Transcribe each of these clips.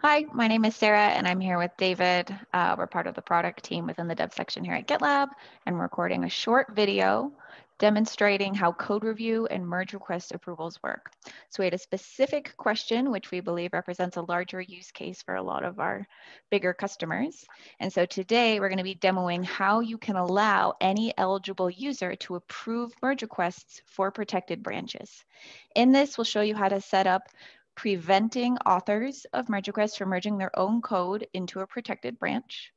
Hi, my name is Sarah and I'm here with David. We're part of the product team within the dev section here at GitLab, and we're recording a short video demonstrating how code review and merge request approvals work. So we had a specific question, which we believe represents a larger use case for a lot of our bigger customers. And so today we're going to be demoing how you can allow any eligible user to approve merge requests for protected branches. In this, we'll show you how to set up preventing authors of merge requests from merging their own code into a protected branch,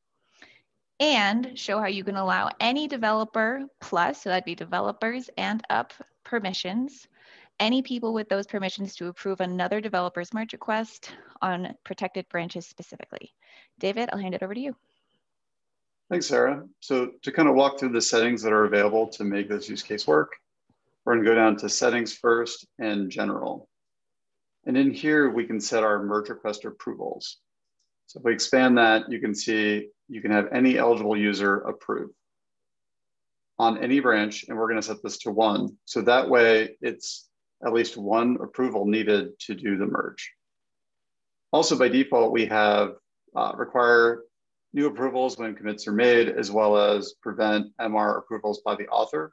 and show how you can allow any developer plus, so that'd be developers and up permissions, any people with those permissions to approve another developer's merge request on protected branches specifically. David, I'll hand it over to you. Thanks, Sarah. So to kind of walk through the settings that are available to make this use case work, we're going to go down to settings first and general. And in here, we can set our merge request approvals. So if we expand that, you can see you can have any eligible user approve on any branch, and we're going to set this to 1. So that way, it's at least 1 approval needed to do the merge. Also, by default, we have require new approvals when commits are made, as well as prevent MR approvals by the author.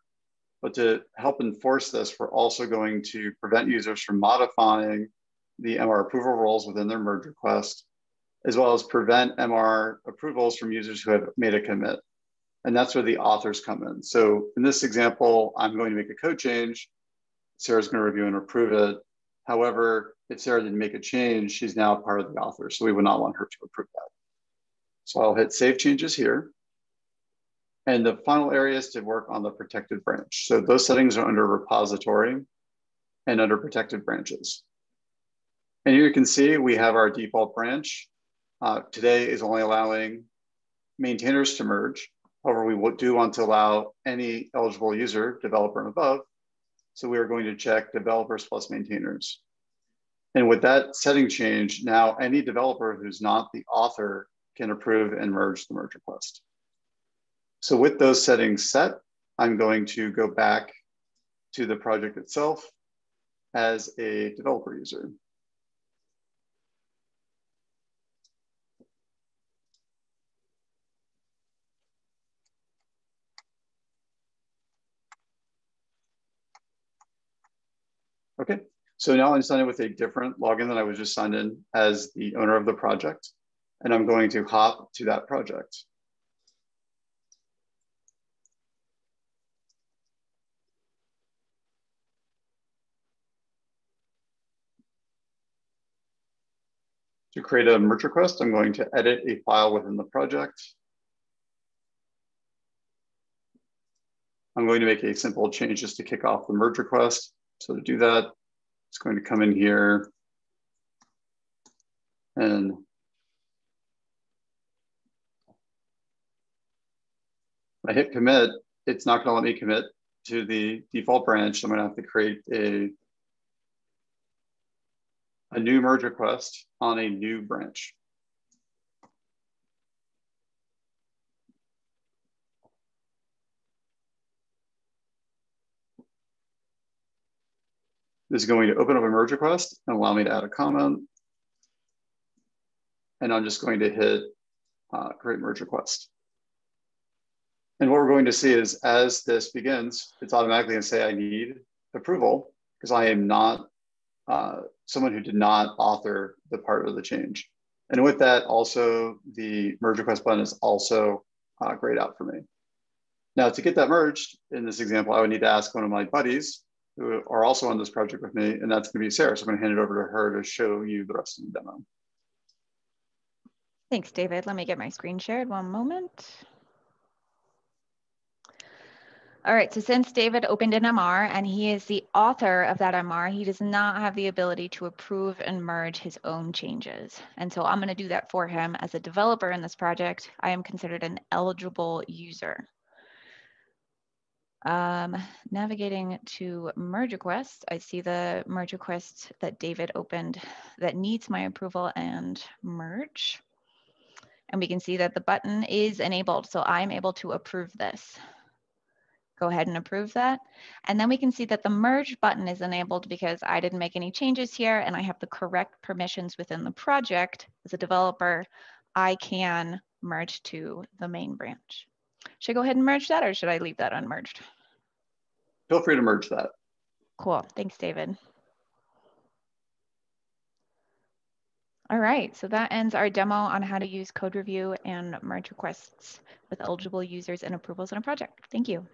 But to help enforce this, we're also going to prevent users from modifying the MR approval roles within their merge request, as well as prevent MR approvals from users who have made a commit. And that's where the authors come in. So in this example, I'm going to make a code change. Sarah's going to review and approve it. However, if Sarah didn't make a change, she's now part of the author. So we would not want her to approve that. So I'll hit Save Changes here. And the final area is to work on the protected branch. So those settings are under Repository and under Protected Branches. And here you can see we have our default branch. Today is only allowing maintainers to merge. However, we do want to allow any eligible user, developer and above. So we are going to check developers plus maintainers. And with that setting change, now any developer who's not the author can approve and merge the merge request. So with those settings set, I'm going to go back to the project itself as a developer user. Okay, so now I'm signed in with a different login than I was just signed in as the owner of the project, and I'm going to hop to that project. To create a merge request, I'm going to edit a file within the project. I'm going to make a simple change just to kick off the merge request. So to do that, it's going to come in here and when I hit commit, it's not going to let me commit to the default branch. I'm going to have to create a new merge request on a new branch. This is going to open up a merge request and allow me to add a comment. And I'm just going to hit create merge request. And what we're going to see is as this begins, it's automatically going to say I need approval because I am not someone who did not author the part of the change. And with that, also the merge request button is also grayed out for me. Now to get that merged, in this example, I would need to ask one of my buddies who are also on this project with me, and that's going to be Sarah. So I'm going to hand it over to her to show you the rest of the demo. Thanks, David. Let me get my screen shared 1 moment. All right, so since David opened an MR and he is the author of that MR, he does not have the ability to approve and merge his own changes. And so I'm going to do that for him as a developer in this project. I am considered an eligible user. Navigating to merge requests, I see the merge request that David opened that needs my approval and merge. And we can see that the button is enabled, so I'm able to approve this. Go ahead and approve that. And then we can see that the merge button is enabled because I didn't make any changes here and I have the correct permissions within the project. As a developer, I can merge to the main branch. Should I go ahead and merge that or should I leave that unmerged? Feel free to merge that. Cool, thanks, David. All right, so that ends our demo on how to use code review and merge requests with eligible users and approvals in a project. Thank you.